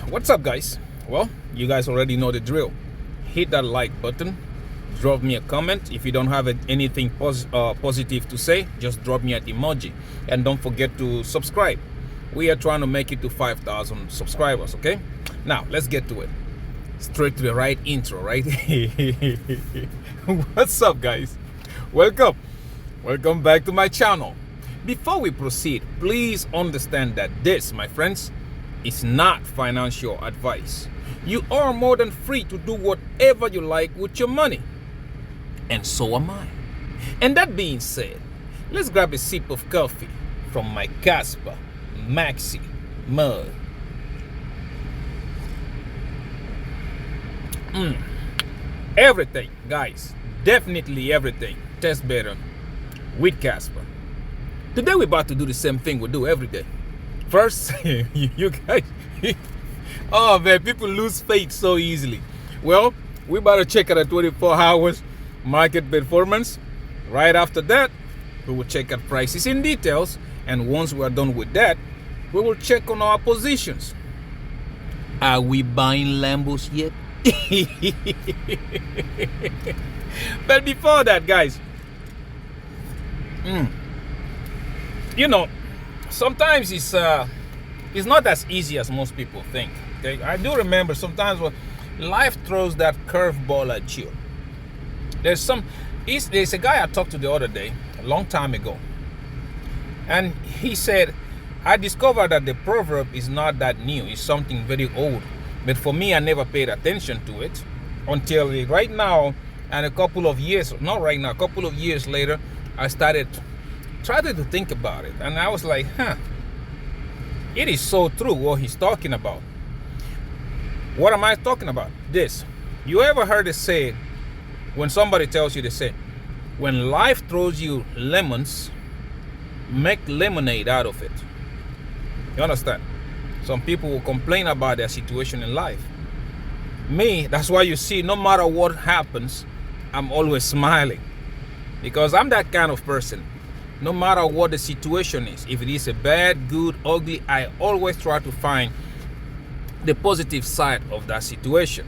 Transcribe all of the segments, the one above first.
What's up, guys? Well, you guys already know the drill. Hit that like button, drop me a comment. If you don't have anything positive to say, just drop me an emoji, and don't forget to subscribe. We are trying to make it to 5,000 subscribers. Okay, now let's get to it. Straight to the right intro, right? What's up, guys? Welcome back to my channel. Before we proceed, please understand that this, my friends, is not financial advice. You are more than free to do whatever you like with your money, and so am I. And that being said, let's grab a sip of coffee from my Kaspa Maxi mug. Everything, guys, definitely everything tastes better with Casper. Today we're about to do the same thing we do every day. First, you guys, oh man, people lose faith so easily. Well, we about to check out a 24 hours market performance. Right after that, we will check out prices in details. And once we are done with that, we will check on our positions. Are we buying Lambos yet? But before that, guys, you know, sometimes it's not as easy as most people think. Okay, I do remember sometimes when life throws that curveball at you. There's a guy I talked to the other day, a long time ago, and he said, I discovered that the proverb is not that new. It's something very old. But for me, I never paid attention to it until right now, and a couple of years later, I started to think about it. And I was like, it is so true what he's talking about. What am I talking about? This. You ever heard it say, when somebody tells you to say, when life throws you lemons, make lemonade out of it. You understand? Some people will complain about their situation in life. Me, that's why you see, no matter what happens, I'm always smiling. Because I'm that kind of person. No matter what the situation is, if it is a bad, good, ugly, I always try to find the positive side of that situation.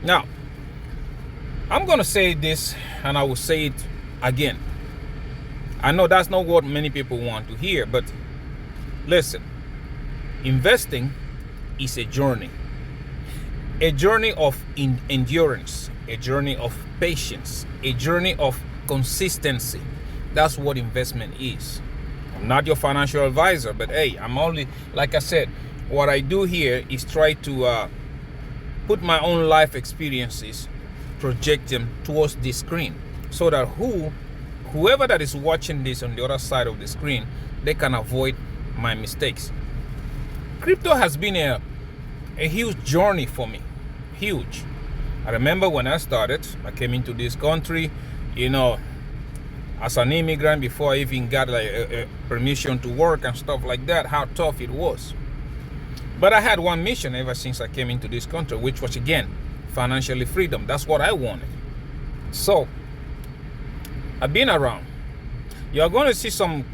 Now, I'm going to say this, and I will say it again. I know that's not what many people want to hear, but listen. Investing is a journey of endurance, a journey of patience, a journey of consistency. That's what investment is. I'm not your financial advisor, but hey, I'm only, like I said, what I do here is try to put my own life experiences, project them towards the screen, so that whoever that is watching this on the other side of the screen, they can avoid my mistakes. Crypto has been a huge journey for me. Huge. I remember when I started, I came into this country, as an immigrant, before I even got a permission to work and stuff like that, how tough it was. But I had one mission ever since I came into this country, which was, again, financially freedom. That's what I wanted. So, I've been around. You're going to see some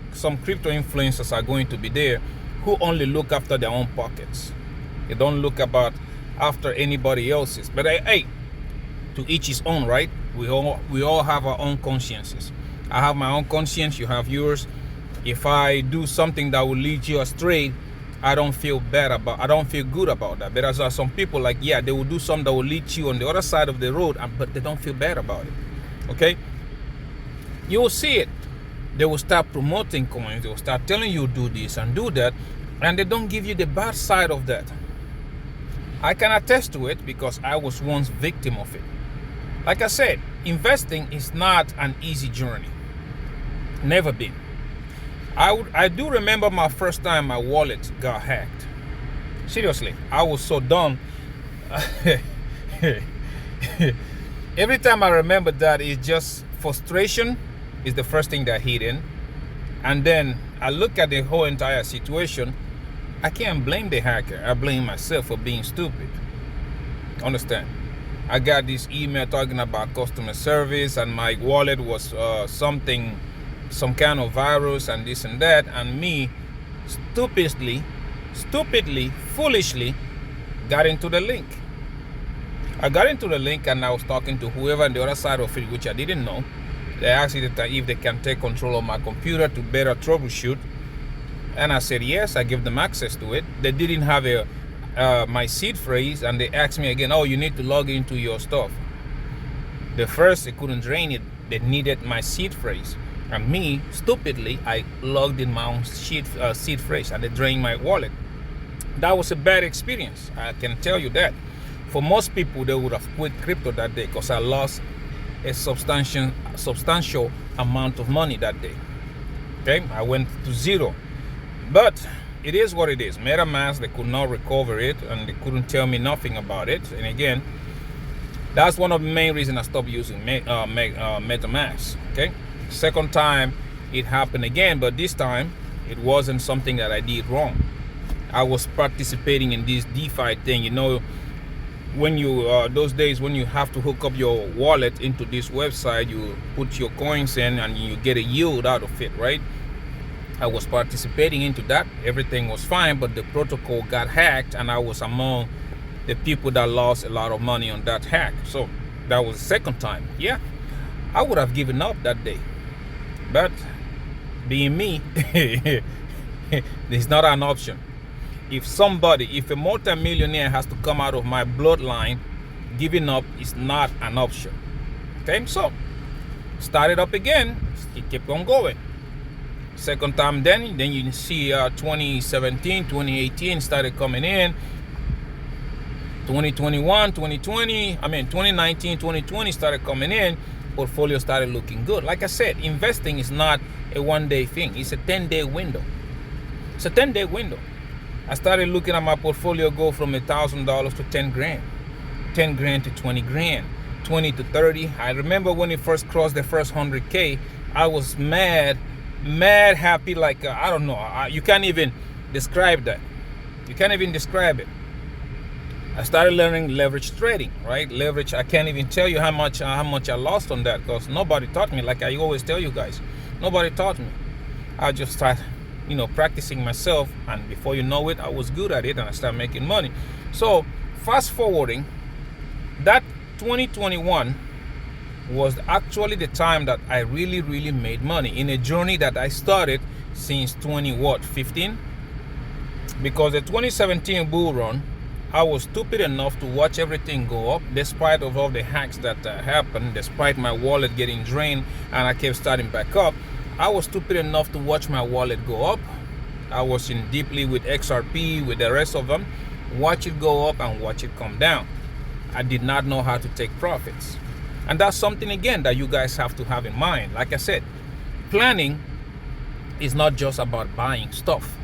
crypto influencers are going to be there who only look after their own pockets. They don't look after anybody else's. But hey, to each his own, right? We all have our own consciences. I have my own conscience, you have yours. If I do something that will lead you astray, I don't feel good about that. But there are some people like, yeah, they will do something that will lead you on the other side of the road, but they don't feel bad about it. Okay? You will see it. They will start promoting coins. They will start telling you do this and do that, and they don't give you the bad side of that. I can attest to it because I was once victim of it. Like I said, investing is not an easy journey. Never been. I do remember my first time my wallet got hacked. Seriously, I was so dumb. Every time I remember that, it's just frustration is the first thing that hit in. And then I look at the whole entire situation. I can't blame the hacker. I blame myself for being stupid. Understand? I got this email talking about customer service, and my wallet was some kind of virus and this and that, and me stupidly, foolishly got into the link. I got into the link and I was talking to whoever on the other side of it, which I didn't know. They asked me if they can take control of my computer to better troubleshoot. And I said yes, I give them access to it. They didn't have my seed phrase, and they asked me again, oh, you need to log into your stuff. The first, they couldn't drain it. They needed my seed phrase. And me, stupidly, I logged in my own seed phrase and they drained my wallet. That was a bad experience, I can tell you that. For most people, they would have quit crypto that day because I lost a substantial amount of money that day. Okay, I went to zero. But it is what it is. MetaMask, they could not recover it and they couldn't tell me nothing about it. And again, that's one of the main reasons I stopped using MetaMask. Okay, second time it happened again, but this time it wasn't something that I did wrong. I was participating in this DeFi thing. You know, when you those days when you have to hook up your wallet into this website, you put your coins in and you get a yield out of it, right? I was participating into that. Everything was fine, but the protocol got hacked and I was among the people that lost a lot of money on that hack. So that was the second time. Yeah, I would have given up that day, but being me, it's not an option. If a multi-millionaire has to come out of my bloodline, giving up is not an option. Okay, so started up again, it kept on going. Second time then you see 2017, 2018 started coming in. 2021, 2019, 2020 started coming in. Portfolio started looking good. Like I said, investing is not a one-day thing. It's a 10-day window. It's a 10-day window. I started looking at my portfolio go from $1,000 to 10 grand, 10 grand to 20 grand, 20 to 30. I remember when it first crossed the first 100K, I was mad, happy, like, I don't know. You can't even describe that. You can't even describe it. I started learning leverage trading, right? Leverage, I can't even tell you how much I lost on that because nobody taught me. Like I always tell you guys, nobody taught me. I just started, practicing myself, and before you know it, I was good at it and I started making money. So fast forwarding, that 2021 was actually the time that I really made money in a journey that I started since 2015. Because the 2017 bull run, I was stupid enough to watch everything go up despite of all the hacks that happened, despite my wallet getting drained and I kept starting back up. I was stupid enough to watch my wallet go up. I was in deeply with XRP, with the rest of them, watch it go up and watch it come down. I did not know how to take profits. And that's something, again, that you guys have to have in mind. Like I said, planning is not just about buying stuff.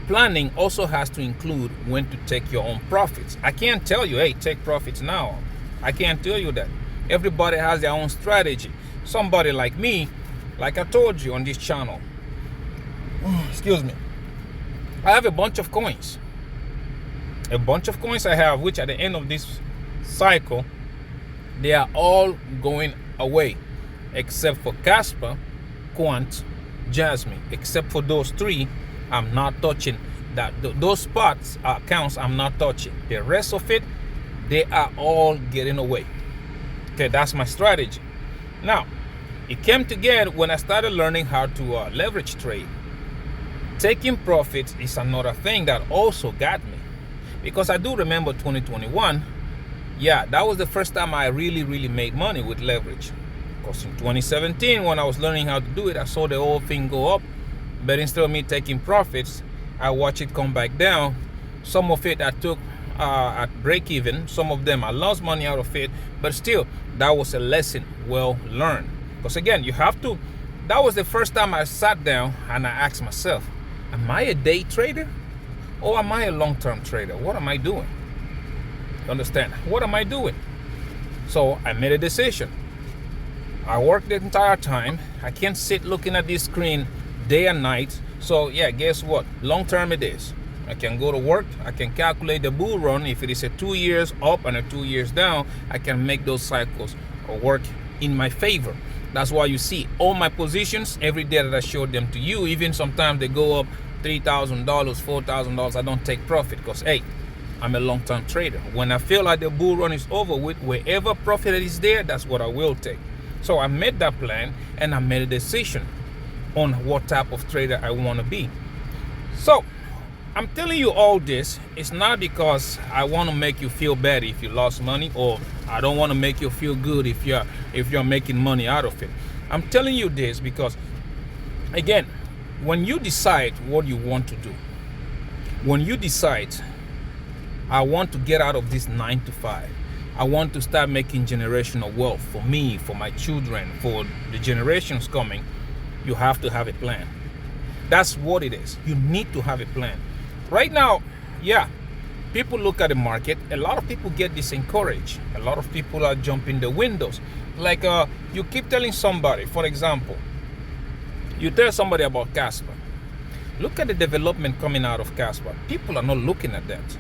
Planning also has to include when to take your own profits. I can't tell you, hey, take profits now. I can't tell you that. Everybody has their own strategy. Somebody like me, like I told you on this channel, excuse me, I have a bunch of coins. A bunch of coins I have, which at the end of this cycle, they are all going away, except for Casper, Quant, Jasmine. Except for those three, I'm not touching that. Those spots, accounts, I'm not touching. The rest of it, they are all getting away. Okay, that's my strategy. Now, it came together when I started learning how to leverage trade. Taking profits is another thing that also got me, because I do remember 2021. Yeah, that was the first time I really made money with leverage. Because in 2017, when I was learning how to do it, I saw the whole thing go up. But instead of me taking profits, I watched it come back down. Some of it I took at break even. Some of them I lost money out of it. But still, that was a lesson well learned. Because again, you have to, that was the first time I sat down and I asked myself, am I a day trader or am I a long-term trader? What am I doing? You understand? What am I doing? So I made a decision. I worked the entire time. I can't sit looking at this screen day and night. So yeah, guess what? Long term it is. I can go to work. I can calculate the bull run. If it is a 2 years up and a 2 years down, I can make those cycles work in my favor. That's why you see all my positions every day that I showed them to you. Even sometimes they go up $3,000, $4,000. I don't take profit because, hey, I'm a long-term trader. When I feel like the bull run is over with, wherever profit is there, that's what I will take. So I made that plan and I made a decision on what type of trader I want to be. So I'm telling you all this, it's not because I want to make you feel bad if you lost money, or I don't want to make you feel good if you're making money out of it. I'm telling you this because, again, when you decide what you want to do, when you decide, I want to get out of this 9 to 5, I want to start making generational wealth for me, for my children, for the generations coming, you have to have a plan. That's what it is. You need to have a plan. Right now, yeah, people look at the market. A lot of people get disencouraged. A lot of people are jumping the windows. Like you keep telling somebody, for example, you tell somebody about Casper. Look at the development coming out of Casper. People are not looking at that.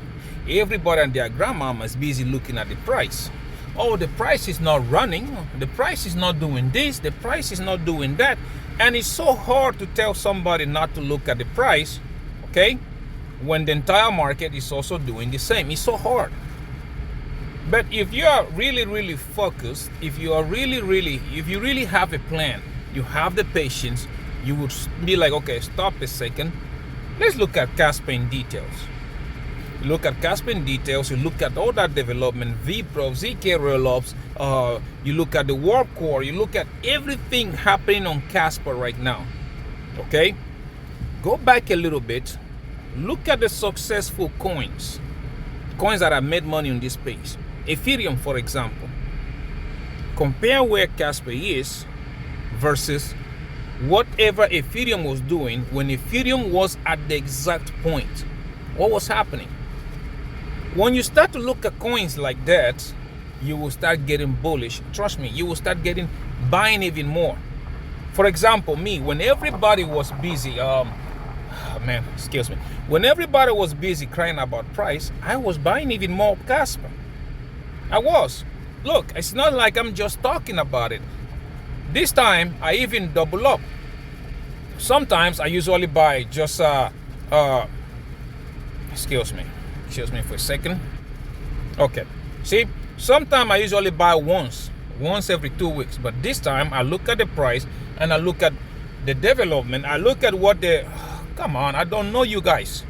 Everybody and their grandmama is busy looking at the price. Oh, the price is not running. The price is not doing this. The price is not doing that. And it's so hard to tell somebody not to look at the price, okay, when the entire market is also doing the same. It's so hard. But if you are really focused, if you really have a plan, you have the patience, you would be like, okay, stop a second. Let's look at Casper in details. You look at Casper in details, you look at all that development, VPRO, ZK roll-ups, you look at the warp core, you look at everything happening on Casper right now, okay? Go back a little bit, look at the successful coins that have made money on this space. Ethereum, for example. Compare where Casper is versus whatever Ethereum was doing when Ethereum was at the exact point. What was happening? When you start to look at coins like that, you will start getting bullish. Trust me, you will start buying even more. For example, me, when everybody was busy, when everybody was busy crying about price, I was buying even more Casper. I was. Look, it's not like I'm just talking about it. This time, I even double up. Sometimes I usually buy just excuse me for a second. Okay, see, sometimes I usually buy once every 2 weeks, but this time I look at the price and I look at the development. I look at what the come on, I don't know you guys.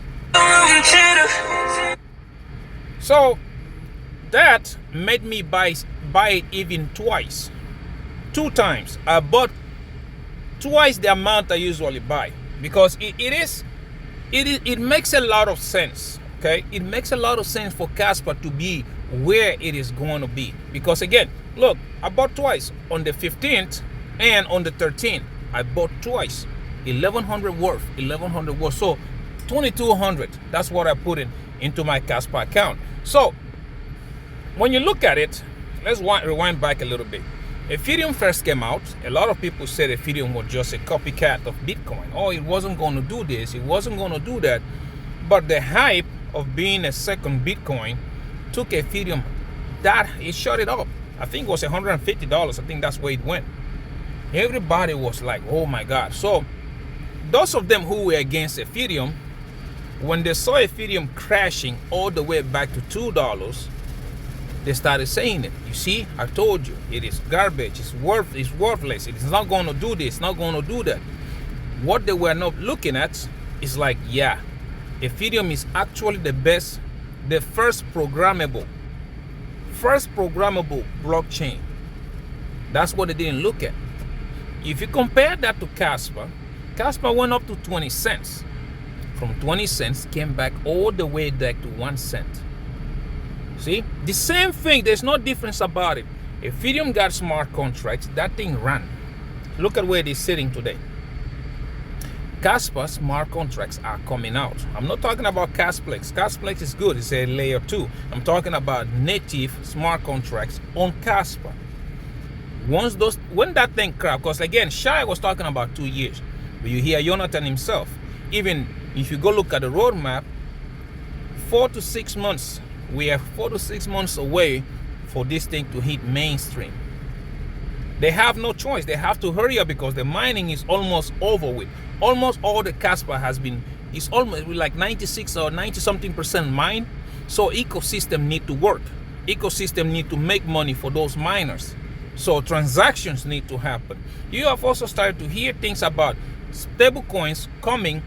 So that made me buy it even twice. 2 times. I bought twice the amount I usually buy because it makes a lot of sense. Okay, it makes a lot of sense for Casper to be where it is going to be because, again, look, I bought twice on the 15th and on the 13th. I bought twice, 1100 worth, so 2200. That's what I put into my Casper account. So when you look at it, let's rewind back a little bit. Ethereum first came out. A lot of people said Ethereum was just a copycat of Bitcoin. Oh, it wasn't going to do this, it wasn't going to do that. But the hype of being a second Bitcoin took Ethereum, it shut it up. I think it was $150. I think that's where it went. Everybody was like, oh my God. So those of them who were against Ethereum, when they saw Ethereum crashing all the way back to $2, they started saying it. You see, I told you, it is garbage, it's worthless, it's not going to do this, not going to do that. What they were not looking at is like, yeah, Ethereum is actually the first programmable blockchain. That's what they didn't look at. If you compare that to Casper went up to 20 cents. From 20 cents, came back all the way back to 1 cent. See, the same thing, there's no difference about it. Ethereum got smart contracts, that thing ran. Look at where it is sitting today. Casper smart contracts are coming out. I'm not talking about Casplex. Casplex is good, it's a layer 2. I'm talking about native smart contracts on Casper. When that thing crashed, because again, Shai was talking about 2 years, but you hear Jonathan himself. Even if you go look at the roadmap, 4 to 6 months, we are 4 to 6 months away for this thing to hit mainstream. They have no choice. They have to hurry up because the mining is almost over with. Almost all the Casper it's almost like 96 or 90 something % mined. So ecosystem need to work. Ecosystem need to make money for those miners. So transactions need to happen. You have also started to hear things about stable coins coming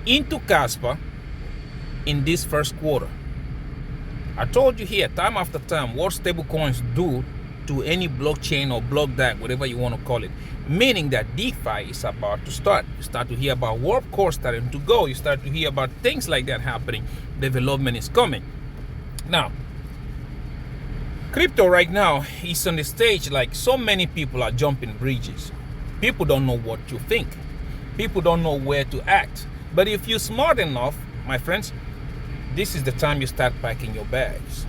into Casper in this first quarter. I told you here time after time what stable coins do to any blockchain or block DAG, whatever you want to call it. Meaning that DeFi is about to start. You start to hear about warp core starting to go. You start to hear about things like that happening. Development is coming. Now, crypto right now is on the stage like so many people are jumping bridges. People don't know what to think. People don't know where to act. But if you're smart enough, my friends, this is the time you start packing your bags.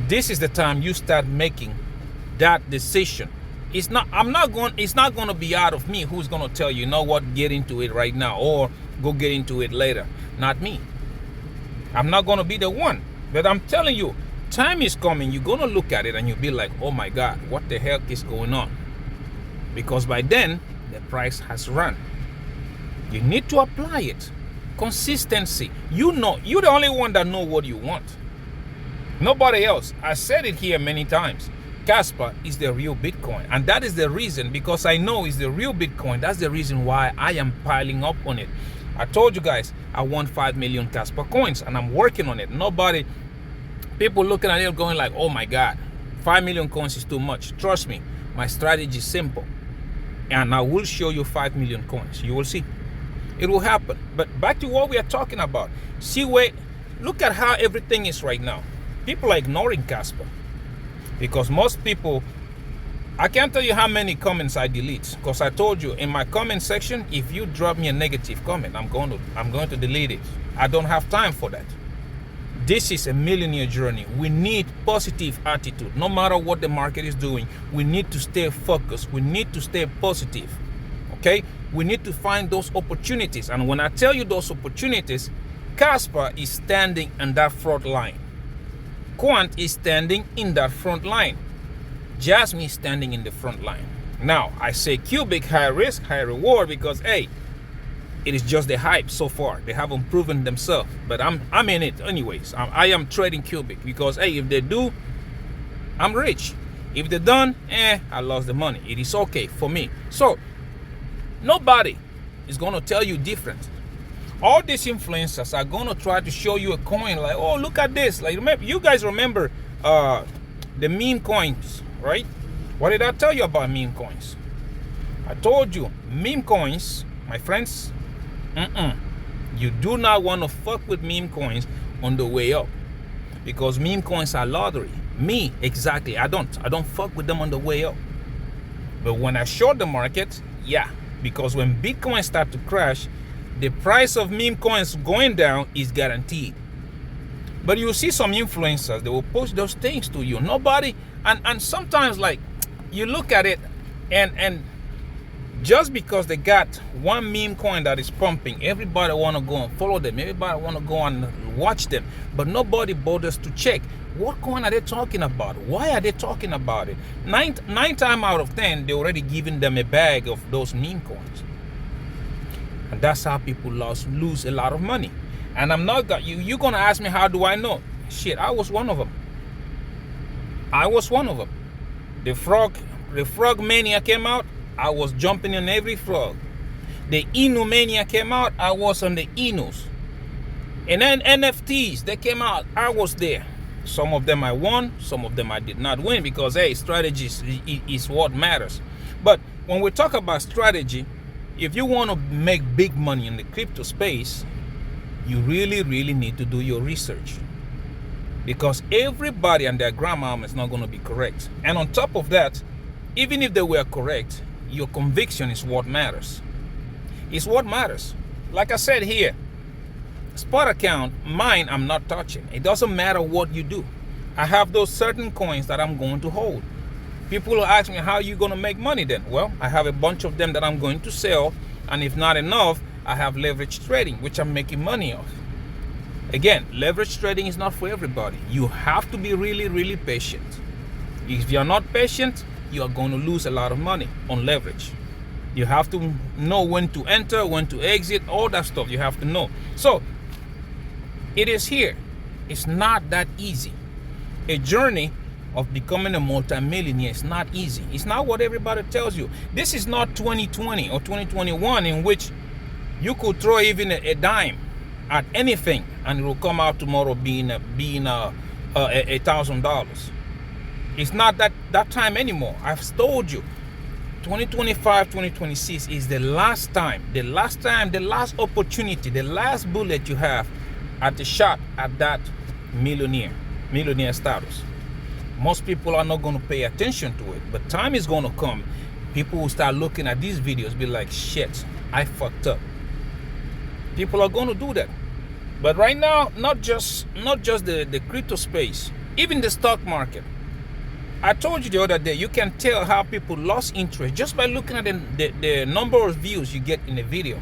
This is the time you start making that decision. It's not going to be out of me who's going to tell you, you know what, get into it right now or go get into it later. Not me. I'm not going to be the one. But I'm telling you, time is coming. You're going to look at it and you'll be like, oh my God, what the heck is going on? Because by then, the price has run. You need to apply it. Consistency. You know, you're the only one that know what you want. Nobody else. I said it here many times. Kaspa is the real Bitcoin. And that is the reason, because I know it's the real Bitcoin. That's the reason why I am piling up on it. I told you guys, I want 5 million Kaspa coins and I'm working on it. People looking at it going like, oh my God, 5 million coins is too much. Trust me, my strategy is simple. And I will show you 5 million coins. You will see. It will happen. But back to what we are talking about. Look at how everything is right now. People are ignoring Casper because most people, I can't tell you how many comments I delete, because I told you in my comment section, if you drop me a negative comment, I'm going to delete it. I don't have time for that. This is a millionaire journey. We need positive attitude. No matter what the market is doing, we need to stay focused. We need to stay positive. Okay? We need to find those opportunities. And when I tell you those opportunities, Casper is standing in that front line. Quant is standing in that front line. Jasmine is standing in the front line. Now, I say Cubic, high risk, high reward, because hey, it is just the hype so far. They haven't proven themselves, but I'm in it anyways. I am trading Cubic because hey, if they do, I'm rich. If they don't, I lost the money. It is okay for me. So nobody is gonna tell you different. All these influencers are gonna try to show you a coin like, oh, look at this. Like, you guys remember the meme coins, right? What did I tell you about meme coins? I told you, meme coins, my friends, you do not want to fuck with meme coins on the way up, because meme coins are lottery. Me, exactly. I don't fuck with them on the way up. But when I short the market, yeah, because when Bitcoin start to crash, the price of meme coins going down is guaranteed. But you see some influencers, they will post those things to you. Nobody, and sometimes like you look at it and just because they got one meme coin that is pumping, everybody want to go and follow them. Everybody want to go and watch them. But nobody bothers to check what coin are they talking about? Why are they talking about it? Nine times out of 10, they already giving them a bag of those meme coins. And that's how people lose a lot of money. And I'm not got you're gonna ask me, how do I know? Shit, I was one of them. The frog mania came out, I was jumping on every frog. The Inu mania came out, I was on the Inus. And then NFTs, they came out, I was there. Some of them I won, some of them I did not win, because hey, strategy is what matters. But when we talk about strategy, if you want to make big money in the crypto space, you really need to do your research, because everybody and their grandmama is not going to be correct. And on top of that, even if they were correct, your conviction is what matters. It's what matters. Like I said here, spot account, mine, I'm not touching. It doesn't matter what you do. I have those certain coins that I'm going to hold. People will ask me, how are you going to make money then? Well, I have a bunch of them that I'm going to sell. And if not enough, I have leverage trading, which I'm making money off. Again, leverage trading is not for everybody. You have to be really patient. If you're not patient, you are going to lose a lot of money on leverage. You have to know when to enter, when to exit, all that stuff you have to know. So it is here. It's not that easy. A journey of becoming a multimillionaire is not easy. It's not what everybody tells you. This is not 2020 or 2021 in which you could throw even a dime at anything and it will come out tomorrow being $1,000. It's not that time anymore. I've told you, 2025, 2026 is the last time, the last opportunity, the last bullet you have at the shot at that millionaire status. Most people are not going to pay attention to it, but time is going to come. People will start looking at these videos, be like, shit, I fucked up. People are going to do that. But right now, not just the crypto space, even the stock market. I told you the other day, you can tell how people lost interest just by looking at the number of views you get in a video.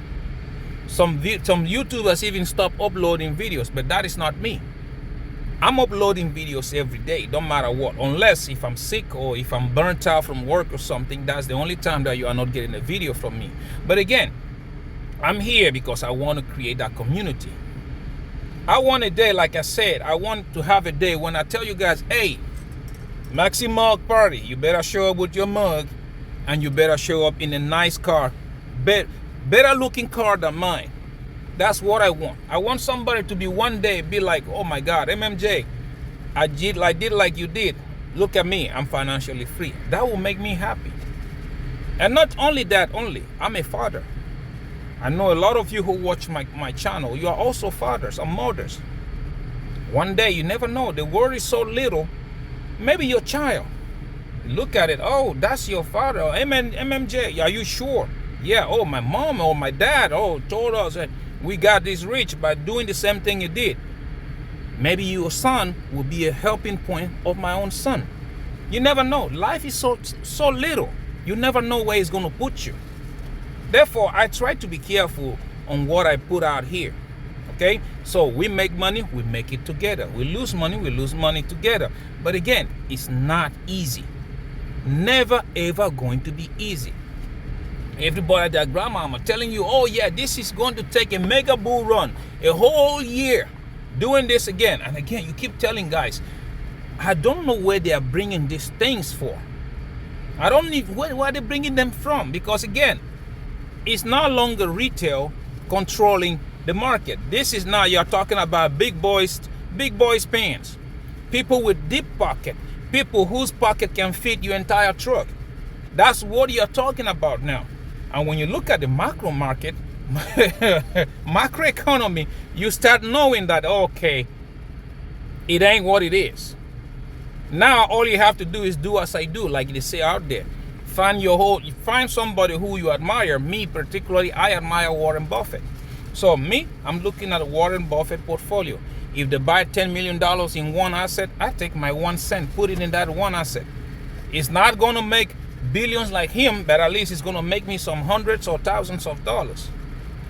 Some YouTubers even stop uploading videos, but that is not me. I'm uploading videos every day, don't matter what, unless if I'm sick or if I'm burnt out from work or something. That's the only time that you are not getting a video from me. But again, I'm here because I want to create that community. I want a day, like I said, I want to have a day when I tell you guys, hey, Maxi Mug Party, you better show up with your mug and you better show up in a nice car, better looking car than mine. That's what I want. I want somebody to be one day be like, oh my God, MMJ, I did like you did. Look at me, I'm financially free. That will make me happy. And not only that, I'm a father. I know a lot of you who watch my channel, you are also fathers and mothers. One day, you never know, the world is so little, maybe your child. Look at it, oh, that's your father, MMJ, are you sure? Yeah, oh, my mom or my dad, told us that we got this rich by doing the same thing you did. Maybe your son will be a helping point of my own son. You never know. Life is so little. You never know where it's going to put you. Therefore, I try to be careful on what I put out here. Okay? So we make money, we make it together. We lose money together. But again, it's not easy. Never ever going to be easy. Everybody, their grandmama telling you, oh yeah, this is going to take a mega bull run, a whole year doing this again. And again, you keep telling guys, I don't know where they are bringing these things for. I don't need, where are they bringing them from? Because again, it's no longer retail controlling the market. This is now, you're talking about big boys pants. People with deep pocket, people whose pocket can fit your entire truck. That's what you're talking about now. And when you look at the macro market, macroeconomy, you start knowing that, okay, it ain't what it is. Now, all you have to do is do as I do, like they say out there. Find somebody who you admire. Me, particularly, I admire Warren Buffett. So me, I'm looking at a Warren Buffett portfolio. If they buy $10 million in one asset, I take my 1 cent, put it in that one asset. It's not going to make billions like him, but at least it's going to make me some hundreds or thousands of dollars.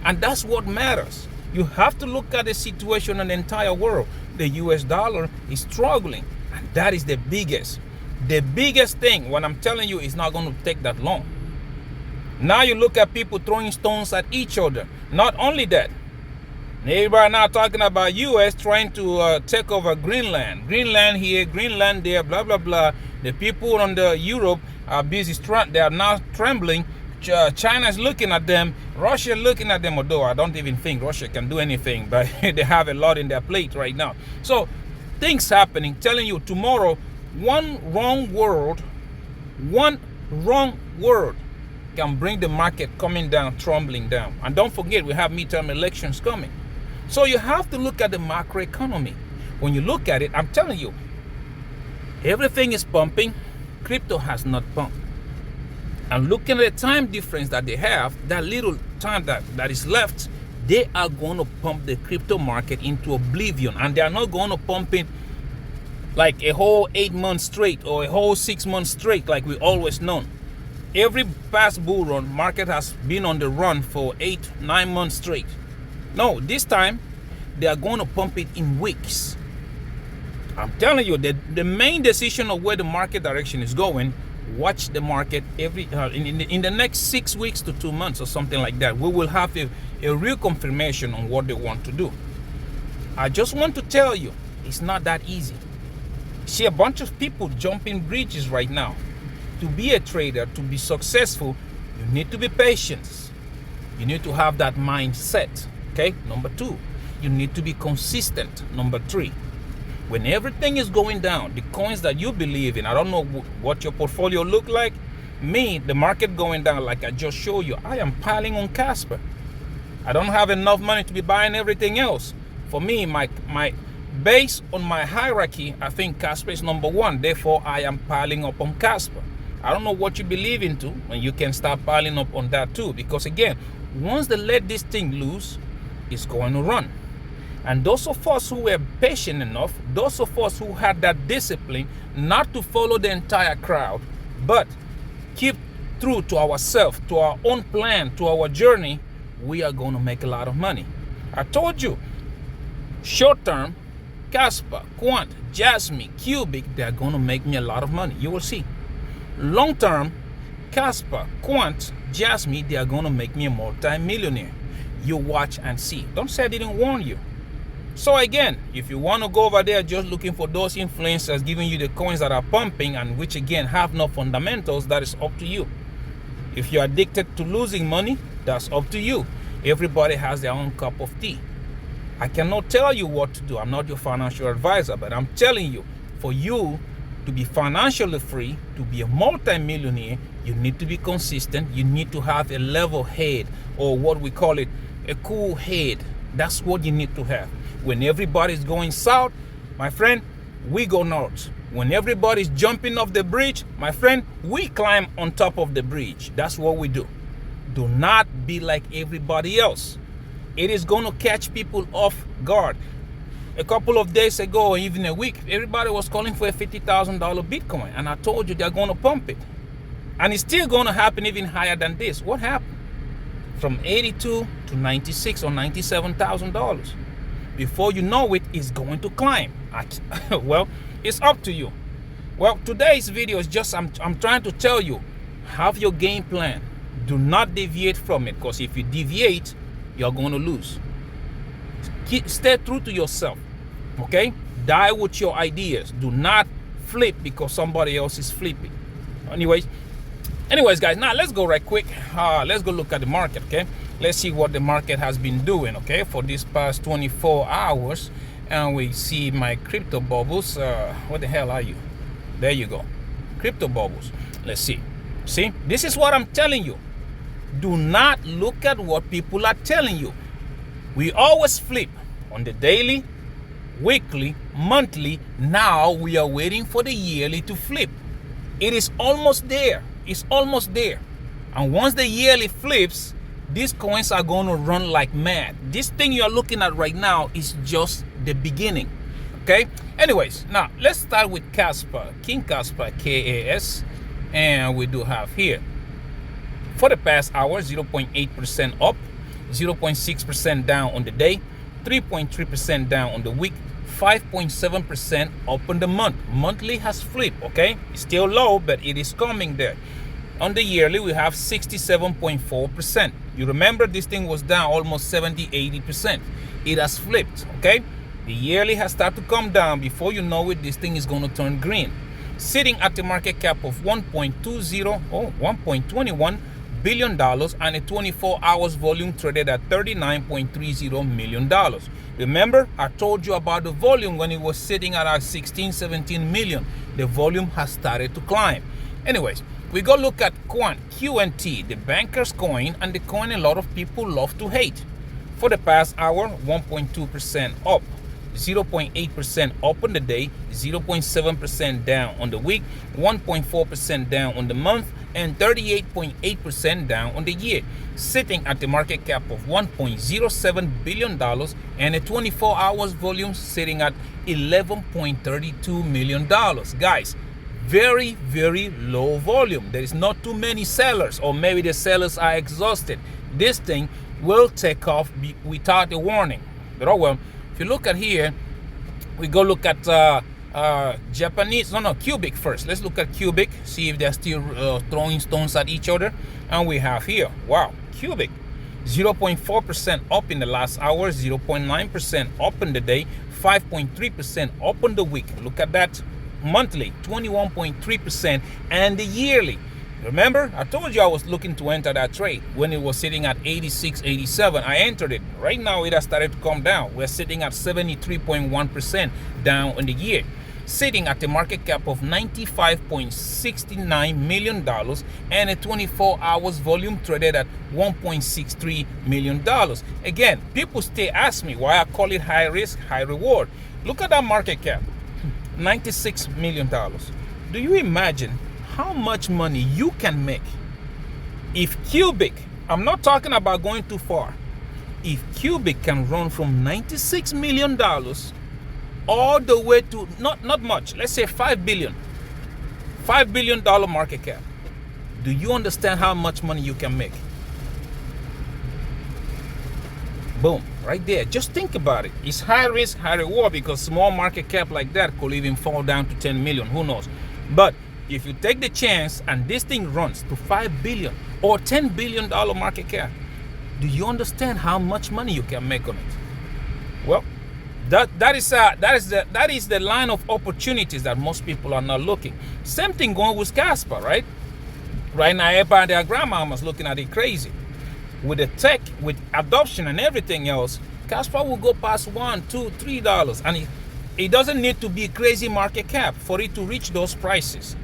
And that's what matters. You have to look at the situation in the entire world. The US dollar is struggling, and that is the biggest thing. When I'm telling you, it's not going to take that long. Now you look at people throwing stones at each other. Not only that, everybody now talking about US trying to take over Greenland. Greenland here, Greenland there, blah, blah, blah. The people on the Europe are busy, they are now trembling. China is looking at them, Russia looking at them, although I don't even think Russia can do anything, but they have a lot in their plate right now. So things happening, telling you tomorrow, one wrong word can bring the market coming down, tumbling down. And don't forget, we have midterm elections coming. So you have to look at the macroeconomy. When you look at it, I'm telling you, everything is pumping. Crypto has not pumped. And looking at the time difference that they have, that little time that is left, they are going to pump the crypto market into oblivion. And they are not going to pump it like a whole 8 months straight or a whole 6 months straight like we always known. Every past bull run, market has been on the run for 8-9 months straight. No, this time they are going to pump it in weeks. I'm telling you that the main decision of where the market direction is going, watch the market in the next 6 weeks to 2 months or something like that. We will have a real confirmation on what they want to do. I just want to tell you, It's not that easy. See a bunch of people jumping bridges right now. To be a trader, to be successful, you need to be patient. You need to have that mindset. Okay? Number 2, you need to be consistent. Number 3, when everything is going down, the coins that you believe in, I don't know what your portfolio look like. Me, the market going down, like I just showed you, I am piling on Casper. I don't have enough money to be buying everything else. For me, my based on my hierarchy, I think Casper is number 1. Therefore, I am piling up on Casper. I don't know what you believe into, and you can start piling up on that too. Because again, once they let this thing loose, it's going to run. And those of us who were patient enough, those of us who had that discipline not to follow the entire crowd, but keep true to ourselves, to our own plan, to our journey, we are going to make a lot of money. I told you, short term, Kaspa, Quant, Jasmine, Cubic, they're going to make me a lot of money. You will see. Long term, Kaspa, Quant, Jasmine, they are going to make me a multi-millionaire. You watch and see. Don't say I didn't warn you. So again, if you want to go over there just looking for those influencers giving you the coins that are pumping and which again have no fundamentals, that is up to you. If you're addicted to losing money, that's up to you. Everybody has their own cup of tea. I cannot tell you what to do. I'm not your financial advisor, but I'm telling you, for you to be financially free, to be a multi-millionaire, you need to be consistent. You need to have a level head, or what we call it, a cool head. That's what you need to have. When everybody's going south, my friend, we go north. When everybody's jumping off the bridge, my friend, we climb on top of the bridge. That's what we do. Do not be like everybody else. It is going to catch people off guard. A couple of days ago, or even a week, everybody was calling for a $50,000 Bitcoin. And I told you they're going to pump it. And it's still going to happen even higher than this. What happened? From 82 to 96 or $97,000. Before you know it, it's going to climb. Well, it's up to you. Well, today's video is just, I'm trying to tell you, have your game plan. Do not deviate from it, because if you deviate, you're going to lose. Stay true to yourself, okay? Die with your ideas. Do not flip because somebody else is flipping. Anyways, guys, now let's go right quick. Let's go look at the market, okay? Let's see what the market has been doing, okay, for this past 24 hours. And we see my crypto bubbles. What the hell are you? There you go. Crypto bubbles. Let's see. See, this is what I'm telling you. Do not look at what people are telling you. We always flip on the daily, weekly, monthly. Now we are waiting for the yearly to flip. It is almost there. It's almost there. And once the yearly flips, these coins are going to run like mad. This thing you're looking at right now is just the beginning. Okay? Anyways, now let's start with Kaspa. King Kaspa, KAS. And we do have here, for the past hour, 0.8% up, 0.6% down on the day, 3.3% down on the week, 5.7% up on the month. Monthly has flipped, okay? It's still low, but it is coming there. On the yearly, we have 67.4%. You remember this thing was down almost 70-80%. It has flipped, okay? The yearly has started to come down. Before you know it, this thing is going to turn green. Sitting at the market cap of $1.21 billion and a 24 hours volume traded at $39.30 million. Remember, I told you about the volume when it was sitting at our 16-17 million. The volume has started to climb. Anyways, we go look at Quant, QNT, the banker's coin, and the coin a lot of people love to hate. For the past hour, 1.2% up, 0.8% up on the day, 0.7% down on the week, 1.4% down on the month, and 38.8% down on the year, sitting at the market cap of $1.07 billion and a 24 hours volume sitting at $11.32 million. Guys, very, very low volume. There is not too many sellers, or maybe the sellers are exhausted. This thing will take off without a warning. But oh well, if you look at here, we go look at Cubic first. Let's look at Cubic, see if they're still throwing stones at each other. And we have here, wow, Cubic, 0.4% up in the last hour, 0.9% up in the day, 5.3% up in the week. Look at that monthly, 21.3%, and the yearly. Remember, I told you I was looking to enter that trade when it was sitting at 86, 87. I entered it. Right now, it has started to come down. We're sitting at 73.1% down in the year, sitting at a market cap of $95.69 million and a 24 hours volume traded at $1.63 million. Again, people still ask me why I call it high risk, high reward. Look at that market cap, $96 million. Do you imagine how much money you can make if Cubic, I'm not talking about going too far, if Cubic can run from $96 million all the way to not much, let's say $5 billion market cap. Do you understand how much money you can make? Boom, right there. Just think about it. It's high risk, high reward, because small market cap like that could even fall down to 10 million, who knows. But if you take the chance and this thing runs to 5 billion or $10 billion market cap, do you understand how much money you can make on it? Well, that is the line of opportunities that most people are not looking. Same thing going with Casper, right? Right now, everybody and their grandmama's looking at it crazy. With the tech, with adoption and everything else, Casper will go past $1, $2, $3, and it doesn't need to be a crazy market cap for it to reach those prices.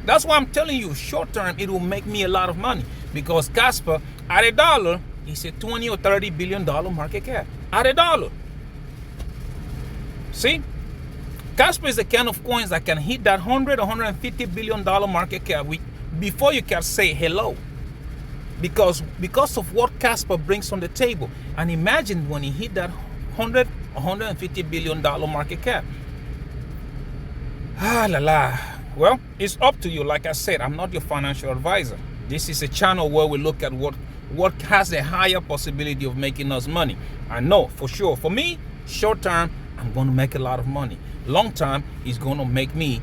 That's why I'm telling you, short term, it will make me a lot of money, because Casper at $1 is a 20 or 30 billion dollar market cap at $1. See, Casper is the kind of coins that can hit that 100 or 150 billion dollar market cap before you can say hello, because of what Casper brings on the table. And imagine when he hit that 100 or 150 billion dollar market cap. Well, it's up to you. Like I said, I'm not your financial advisor. This is a channel where we look at what has a higher possibility of making us money. I know for sure, for me, short term, I'm going to make a lot of money. Long term, it's going to make me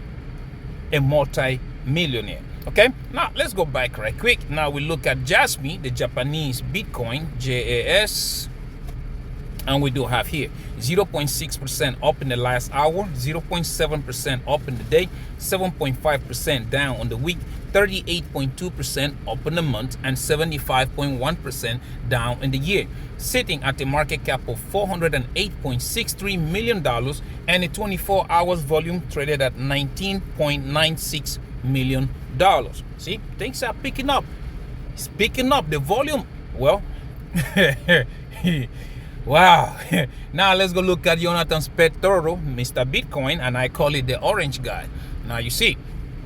a multi-millionaire. Okay, now let's go back right quick. Now we look at Jasmy, the Japanese Bitcoin, JAS, and we do have here 0.6% up in the last hour, 0.7% up in the day, 7.5% down on the week, 38.2% up in the month, and 75.1% down in the year, sitting at a market cap of $408.63 million and a 24 hours volume traded at $19.96 million. See, things are picking up. It's picking up the volume. Well, wow. Now let's go look at Jonathan's pet turtle, Mr. Bitcoin, and I call it the orange guy. Now you see,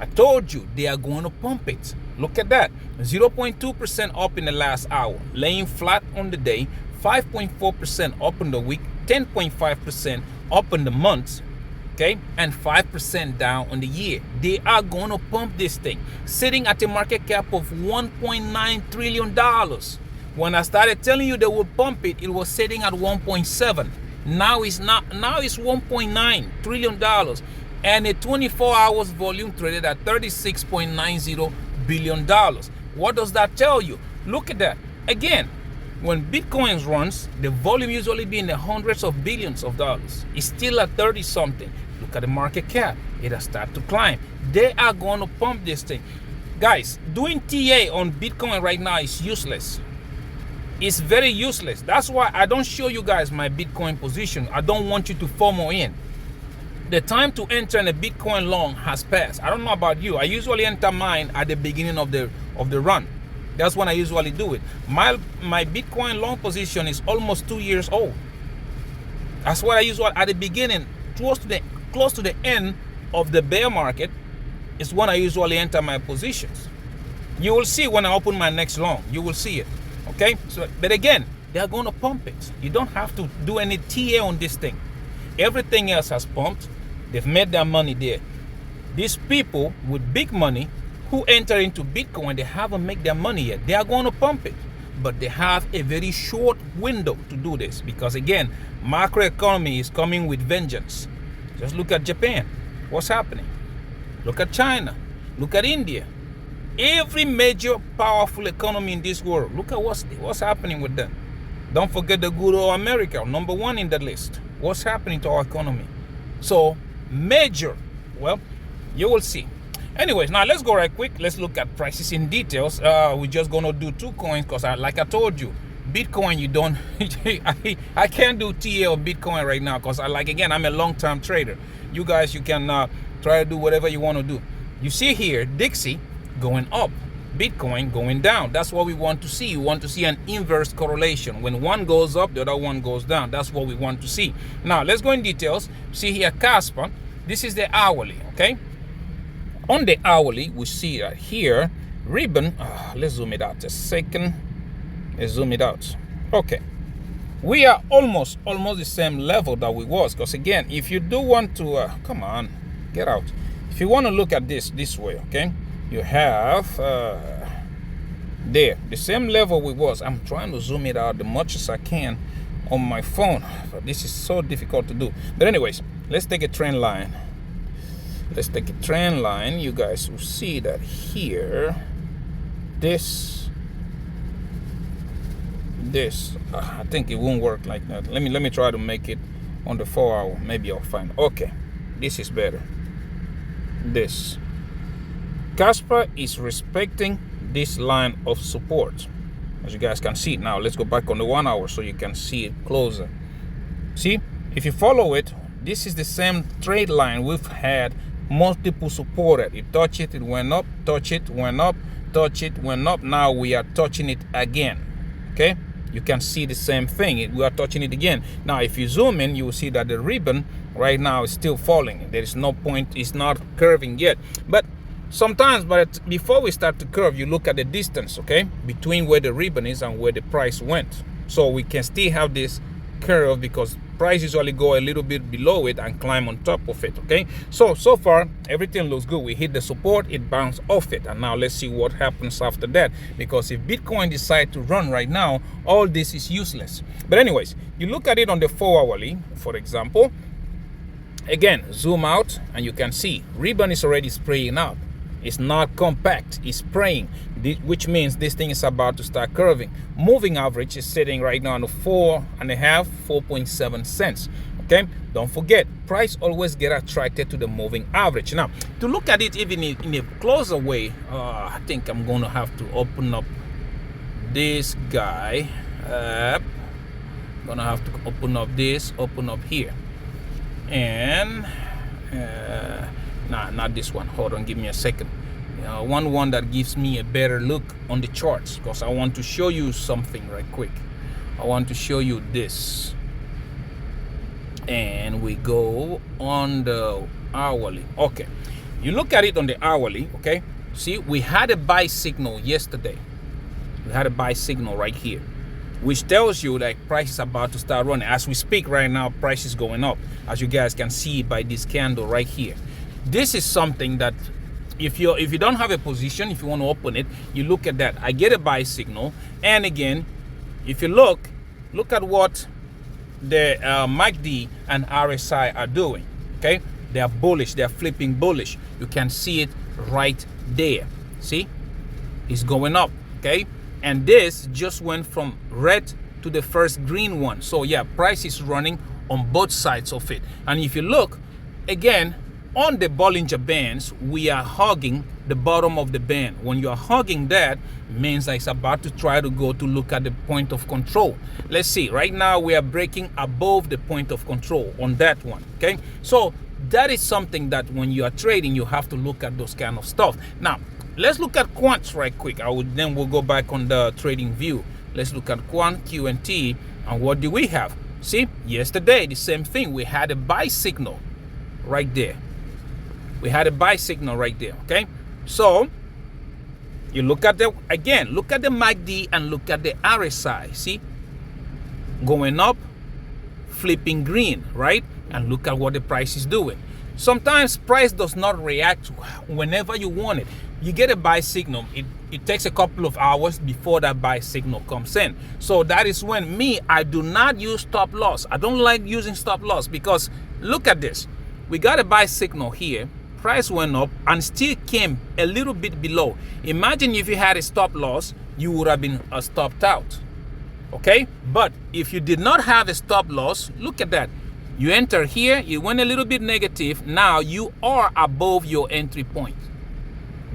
I told you they are going to pump it. Look at that, 0.2% up in the last hour, laying flat on the day, 5.4% up in the week, 10.5% up in the month, okay, and 5% down on the year. They are going to pump this thing, sitting at a market cap of $1.9 trillion. When I started telling you they would pump it, it was sitting at 1.7. Now it's not. Now it's 1.9 trillion dollars, and a 24 hours volume traded at $36.90 billion. What does that tell you? Look at that. Again, when Bitcoin runs, the volume usually be in the hundreds of billions of dollars. It's still at 30 something. Look at the market cap. It has started to climb. They are going to pump this thing. Guys, doing TA on Bitcoin right now is useless. It's very useless. That's why I don't show you guys my Bitcoin position. I don't want you to FOMO in. The time to enter in a Bitcoin long has passed. I don't know about you. I usually enter mine at the beginning of the run. That's when I usually do it. My Bitcoin long position is almost 2 years old. That's what I usually at the beginning, close to the end of the bear market, is when I usually enter my positions. You will see when I open my next long. You will see it. Okay, so but again, they are going to pump it. You don't have to do any TA on this thing. Everything else has pumped. They've made their money there. These people with big money who enter into Bitcoin, they haven't made their money yet. They are going to pump it, but they have a very short window to do this, because again, macroeconomy is coming with vengeance. Just look at Japan. What's happening? Look at China. Look at India. Every major powerful economy in this world, look at what's happening with them. Don't forget the good old America, number one in the list. What's happening to our economy? So major, well, you will see. Anyways, now let's go right quick. Let's look at prices in details. We're just gonna do 2 coins because like I told you, Bitcoin, you don't, I can't do TA on Bitcoin right now because again, I'm a long-term trader. You guys, you can try to do whatever you want to do. You see here, Dixie going up, Bitcoin going down. That's what we want to see. You want to see an inverse correlation. When one goes up, the other one goes down. That's what we want to see. Now, let's go in details. See here, Casper. This is the hourly, okay? On the hourly, we see that here, ribbon, let's zoom it out a second. Let's zoom it out. Okay. We are almost the same level that we was. Because again, if you do want to, come on, get out. If you want to look at this way, okay? You have there, the same level we was. I'm trying to zoom it out as much as I can on my phone. But this is so difficult to do. But anyways, let's take a trend line. Let's take a trend line. You guys will see that here, this, I think it won't work like that. Let me try to make it on the 4 hour. Maybe I'll find. Okay, this is better. This Casper is respecting this line of support, as you guys can see. Now let's go back on the 1 hour so you can see it closer. See, if you follow it, this is the same trade line we've had multiple support at. It touched it, it went up, touch it, went up, touch it, went up. Now we are touching it again. Okay, you can see the same thing. We are touching it again. Now if you zoom in, you will see that the ribbon right now is still falling. There is no point, it's not curving yet. But sometimes, before we start to curve, you look at the distance, okay, between where the ribbon is and where the price went. So we can still have this curve because price usually go a little bit below it and climb on top of it. Okay, so far everything looks good. We hit the support, it bounced off it, and now let's see what happens after that, because if Bitcoin decide to run right now, all this is useless. But anyways, you look at it on the 4 hourly, for example. Again, zoom out and you can see ribbon is already spraying out. It's not compact, it's spraying, which means this thing is about to start curving. Moving average is sitting right now on the 4.7 cents. Okay, don't forget, price always get attracted to the moving average. Now, to look at it even in a closer way, I think I'm going to have to open up this guy. Gonna have to open up this, open up here, and nah, not this one. Hold on, give me a second. One that gives me a better look on the charts, because I want to show you something right quick. I want to show you this, and we go on the hourly. Okay, you look at it on the hourly. Okay, see, we had a buy signal yesterday. We had a buy signal right here, which tells you that price is about to start running. As we speak right now, price is going up, as you guys can see by this candle right here. This is something that if you don't have a position, if you want to open it, you look at that. I get a buy signal, and again, if you look at what the MACD and RSI are doing. Okay, they are bullish, they are flipping bullish. You can see it right there. See, it's going up. Okay, and this just went from red to the first green one. So yeah, price is running on both sides of it. And if you look again on the Bollinger Bands, we are hugging the bottom of the band. When you are hugging that, means that it's about to try to go to look at the point of control. Let's see, right now we are breaking above the point of control on that one. Okay, so that is something that when you are trading, you have to look at those kind of stuff. Now let's look at quants right quick. Then we'll go back on the trading view. Let's look at quant, QNT, and what do we have? See, yesterday the same thing. We had a buy signal right there. We had a buy signal right there. Okay, so you look at the, again, look at the MACD and look at the RSI. See, going up, flipping green, right? And look at what the price is doing. Sometimes price does not react whenever you want it. You get a buy signal, it takes a couple of hours before that buy signal comes in. So that is when I do not use stop loss. I don't like using stop loss, because look at this. We got a buy signal here. Price went up and still came a little bit below. Imagine if you had a stop loss, you would have been stopped out. Okay, but if you did not have a stop loss, look at that. You enter here, you went a little bit negative. Now you are above your entry point.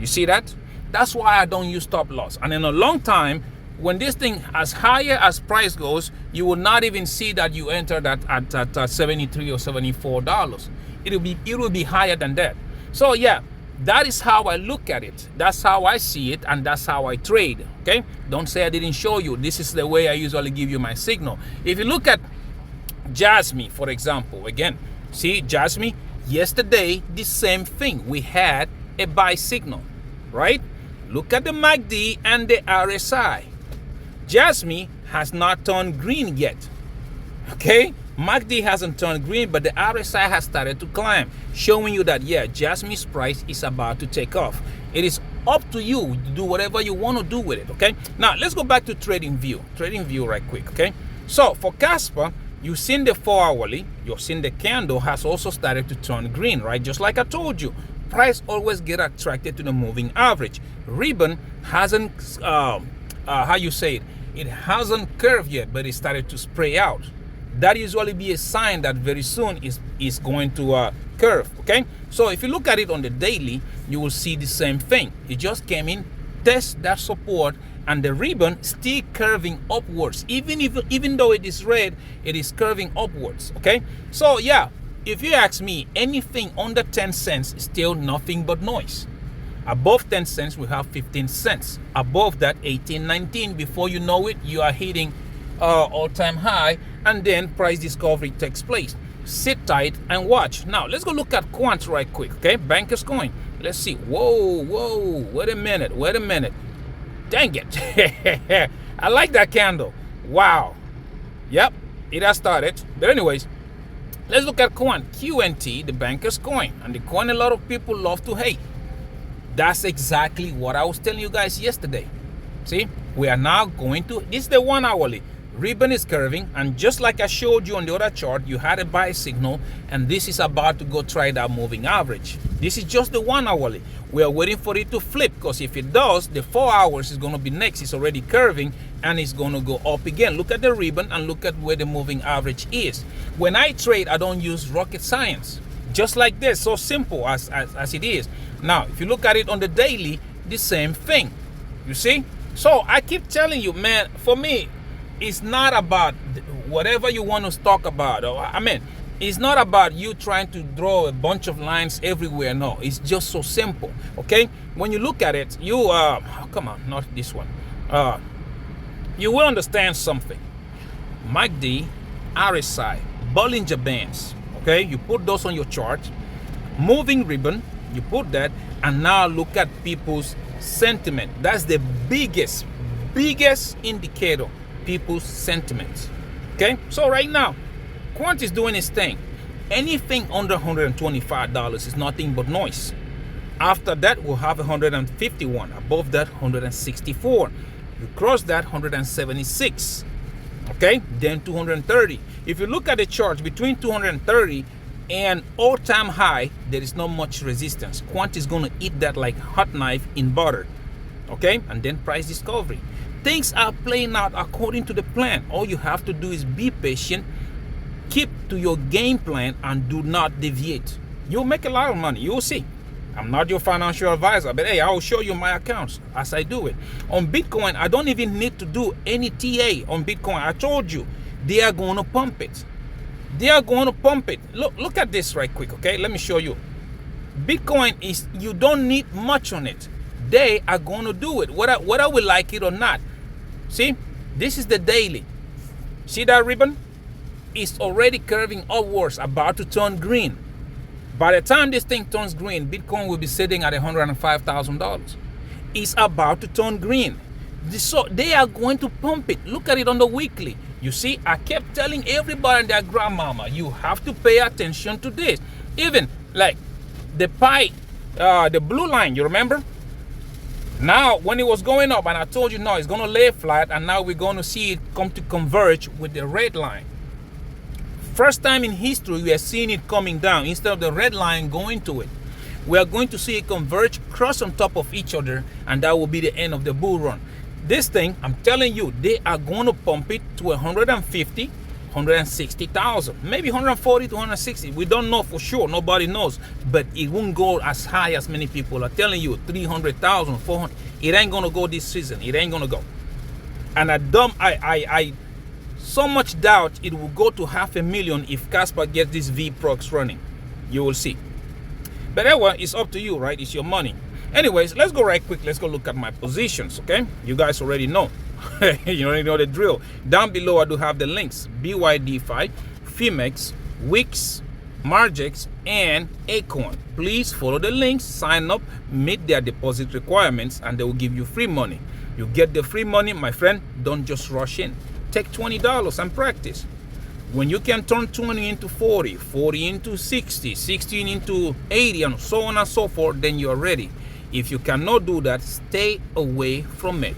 You see that? That's why I don't use stop loss. And in a long time, when this thing as higher as price goes, you will not even see that you entered at $73 or $74. It will be higher than that. So yeah, that is how I look at it. That's how I see it, and that's how I trade. Okay, don't say I didn't show you. This is the way I usually give you my signal. If you look at Jasmine, for example, again, see Jasmine, yesterday the same thing. We had a buy signal, right? Look at the MACD and the RSI. Jasmine has not turned green yet. Okay, MACD hasn't turned green, but the RSI has started to climb, showing you that yeah, Jasmine's price is about to take off. It is up to you to do whatever you want to do with it. Okay, now let's go back to trading view right quick. Okay, so for Casper, you've seen the 4 hourly, you've seen the candle has also started to turn green, right? Just like I told you, price always get attracted to the moving average. Ribbon hasn't how you say it, it hasn't curved yet, but it started to spray out. That usually be a sign that very soon is going to curve. Okay, so if you look at it on the daily, you will see the same thing. It just came in, test that support, and the ribbon still curving upwards. Even though it is red, it is curving upwards. Okay, so yeah, if you ask me, anything under 10 cents is still nothing but noise. Above 10 cents, we have 15 cents. Above that, 18, 19. Before you know it, you are hitting all-time high, and then price discovery takes place. Sit tight and watch. Now, let's go look at Quant right quick, okay? Banker's coin. Let's see. Whoa, wait a minute. Dang it. I like that candle. Wow. Yep, it has started. But anyways, let's look at Quant, QNT, the banker's coin. And the coin a lot of people love to hate. That's exactly what I was telling you guys yesterday. See, we are now going to, this is the 1 hourly. Ribbon is curving, and just like I showed you on the other chart, you had a buy signal, and this is about to go try that moving average. This is just the 1 hourly. We are waiting for it to flip, because if it does, the 4 hours is going to be next. It's already curving, and it's going to go up again. Look at the ribbon and look at where the moving average is. When I trade, I don't use rocket science. Just like this, so simple as it is. Now, if you look at it on the daily, the same thing. You see? So I keep telling you, man, for me, it's not about whatever you want to talk about. I mean, it's not about you trying to draw a bunch of lines everywhere. No, it's just so simple. Okay? When you look at it, you come on, not this one. You will understand something. MACD, RSI, Bollinger Bands. Okay, you put those on your chart. Moving ribbon, you put that, and now look at people's sentiment. That's the biggest indicator, people's sentiment. Okay, so right now, Quant is doing its thing. Anything under $125 is nothing but noise. After that, we'll have 151. Above that, 164. You cross that, 176. Okay, then 230. If you look at the chart between 230 and all-time high, there is not much resistance. Quant is going to eat that like hot knife in butter. Okay, and then price discovery. Things are playing out according to the plan. All you have to do is be patient, keep to your game plan, and do not deviate. You'll make a lot of money. You'll see. I'm not your financial advisor, but hey, I'll show you my accounts as I do it. On Bitcoin, I don't even need to do any TA on Bitcoin. I told you, they are going to pump it. They are going to pump it. Look at this right quick, okay? Let me show you. Bitcoin is, you don't need much on it. They are going to do it, whether we like it or not. See, this is the daily. See that ribbon? It's already curving upwards, about to turn green. By the time this thing turns green, Bitcoin will be sitting at $105,000. It's about to turn green. So they are going to pump it. Look at it on the weekly. You see, I kept telling everybody and their grandmama, you have to pay attention to this. Even like the pie, the blue line, you remember? Now, when it was going up, and I told you, no, it's going to lay flat, and now we're going to see it come to converge with the red line. First time in history, we are seeing it coming down instead of the red line going to it. We are going to see it converge, cross on top of each other, and that will be the end of the bull run. This thing, I'm telling you, they are going to pump it to 150, 160,000, maybe 140 to 160. We don't know for sure. Nobody knows. But it won't go as high as many people are telling you. 300,000, 400. It ain't going to go this season. It ain't going to go. And I so much doubt it will go to 500,000 if Casper gets this V-Prox running. You will see. But anyway, it's up to you, right? It's your money. Anyways, let's go right quick. Let's go look at my positions, okay? You guys already know. You already know the drill. Down below, I do have the links. Bydfi, Phemex, Wix, Margex, and Acorn. Please follow the links, sign up, meet their deposit requirements, and they will give you free money. You get the free money, my friend, don't just rush in. Take $20 and practice. When you can turn 20 into 40, 40 into 60, 60 into 80, and so on and so forth, then you're ready. If you cannot do that, stay away from it.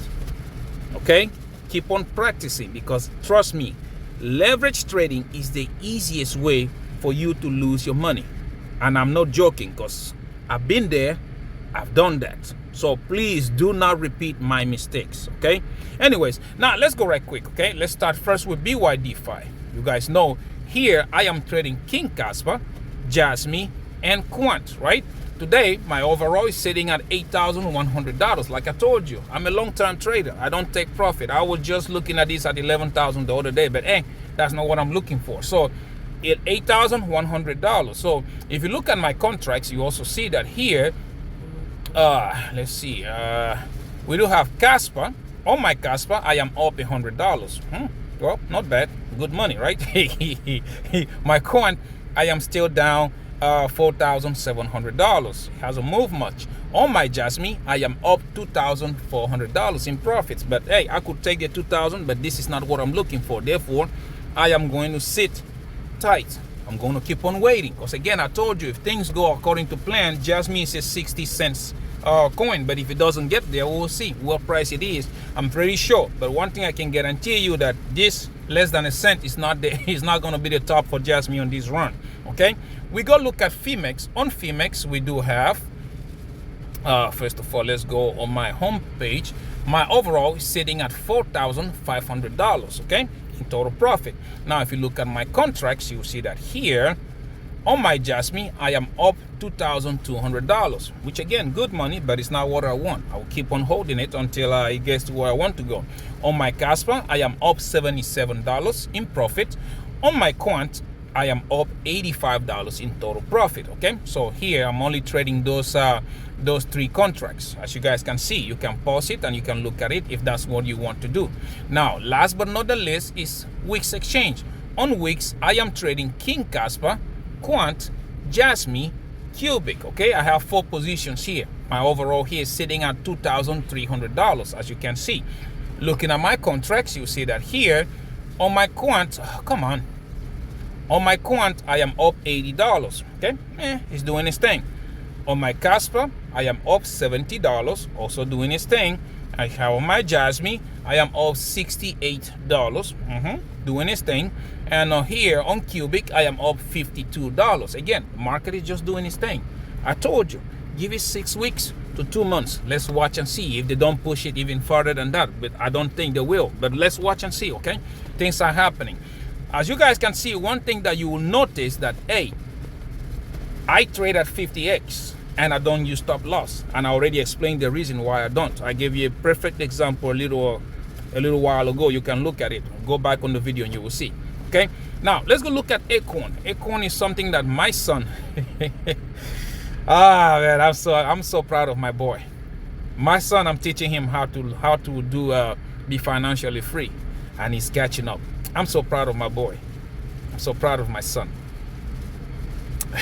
Okay? Keep on practicing, because trust me, leverage trading is the easiest way for you to lose your money. And I'm not joking, because I've been there, I've done that. So please do not repeat my mistakes, okay? Anyways, now let's go right quick, okay? Let's start first with Bydfi. You guys know, here I am trading King Kaspa, Jasmine, and Quant, right? Today, my overall is sitting at $8,100. Like I told you, I'm a long-term trader. I don't take profit. I was just looking at this at $11,000 the other day, but that's not what I'm looking for. So, $8,100. So, if you look at my contracts, you also see that here, let's see, we do have Casper. On my Casper, I am up $100. Well, not bad. Good money, right? My Quant, I am still down $4,700. It hasn't moved much. On my Jasmine, I am up $2,400 in profits. But hey, I could take the $2,000, but this is not what I'm looking for. Therefore, I am going to sit tight. I'm going to keep on waiting, because again, I told you, if things go according to plan, Jasmine is a 60 cents coin. But if it doesn't get there, we'll see what price it is. I'm pretty sure. But one thing I can guarantee you, that this less than a cent is not going to be the top for Jasmine on this run. Okay, we go look at Phemex. On Phemex, we do have, first of all, let's go on my home page. My overall is sitting at $4,500, okay, in total profit. Now, if you look at my contracts, you'll see that here, on my Jasmine, I am up $2,200, which again, good money, but it's not what I want. I will keep on holding it until it gets to where I want to go. On my Casper, I am up $77 in profit. On my Quant, I am up $85 in total profit. Okay, so here I'm only trading those three contracts. As you guys can see, you can pause it and you can look at it if that's what you want to do. Now, last but not the least is Wix Exchange. On Wix, I am trading King Casper, Quant, Jasmine, Cubic. Okay, I have 4 positions here. My overall here is sitting at $2,300, as you can see. Looking at my contracts, you see that here on my Quant, on my Quant, I am up $80. Okay, it's doing its thing. On my Casper, I am up $70, also doing its thing. I have on my Jasmine, I am up $68, doing its thing. And here on Cubic, I am up $52. Again, the market is just doing its thing. I told you, give it 6 weeks to 2 months. Let's watch and see if they don't push it even further than that. But I don't think they will. But let's watch and see, okay? Things are happening. As you guys can see, one thing that you will notice that, hey, I trade at 50x and I don't use stop loss. And I already explained the reason why I don't. I gave you a perfect example a little while ago. You can look at it. Go back on the video and you will see. Okay, now let's go look at Acorn. Acorn is something that my son man, I'm so proud of my boy. My son, I'm teaching him how to do be financially free, and he's catching up. I'm so proud of my boy. I'm so proud of my son.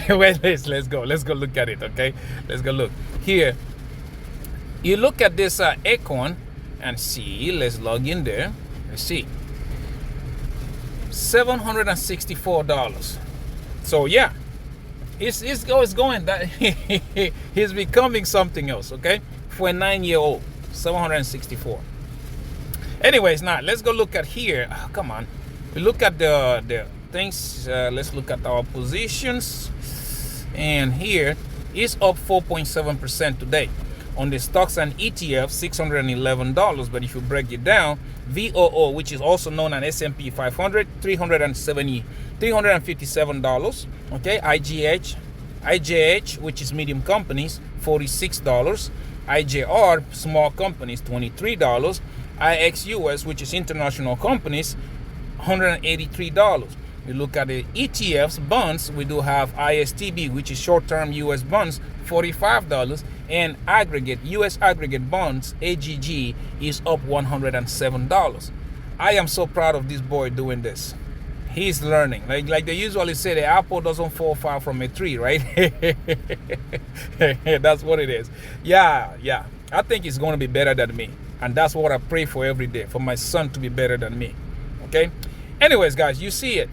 Well, let's go look at it. Okay, let's go look here. You look at this Acorn and see. Let's log in there. Let's see. $764. So yeah, it's going that he's becoming something else. Okay, for a 9-year-old, 764. Anyways, now let's go look at here. Oh, come on, we look at the things. Let's look at our positions, and here is up 4.7% today. On the stocks and ETFs, $611. But if you break it down, VOO, which is also known as S&P 500, $357. Okay, IJH, which is medium companies, $46. IJR, small companies, $23. IXUS, which is international companies, $183. You look at the ETFs, bonds, we do have ISTB, which is short-term US bonds, $45. And aggregate, US aggregate bonds, AGG, is up $107. I am so proud of this boy doing this. He's learning. Like they usually say, the apple doesn't fall far from a tree, right? That's what it is. Yeah. I think he's going to be better than me. And that's what I pray for every day, for my son to be better than me. Okay? Anyways, guys, you see it.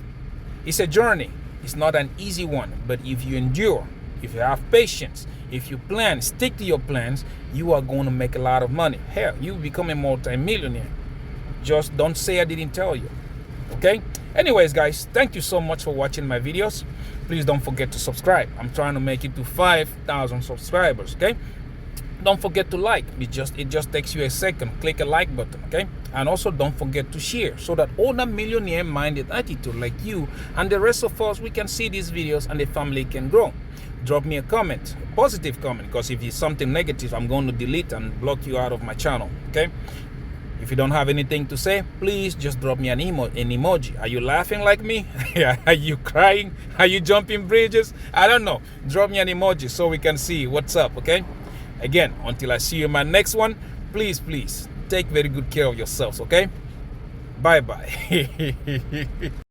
It's a journey. It's not an easy one. But if you endure, if you have patience, if you plan, stick to your plans, you are going to make a lot of money. Hell, you become a multi-millionaire. Just don't say I didn't tell you. Okay? Anyways, guys, thank you so much for watching my videos. Please don't forget to subscribe. I'm trying to make it to 5,000 subscribers. Okay? Don't forget to like. It just takes you a second. Click a like button. Okay? And also don't forget to share, so that other millionaire-minded attitude like you and the rest of us, we can see these videos and the family can grow. Drop me a comment, a positive comment, because if it's something negative, I'm going to delete and block you out of my channel. Okay? If you don't have anything to say, please just drop me an emoji. Are you laughing like me? Are you crying? Are you jumping bridges? I don't know. Drop me an emoji so we can see what's up, okay? Again, until I see you in my next one, please take very good care of yourselves, okay? Bye-bye.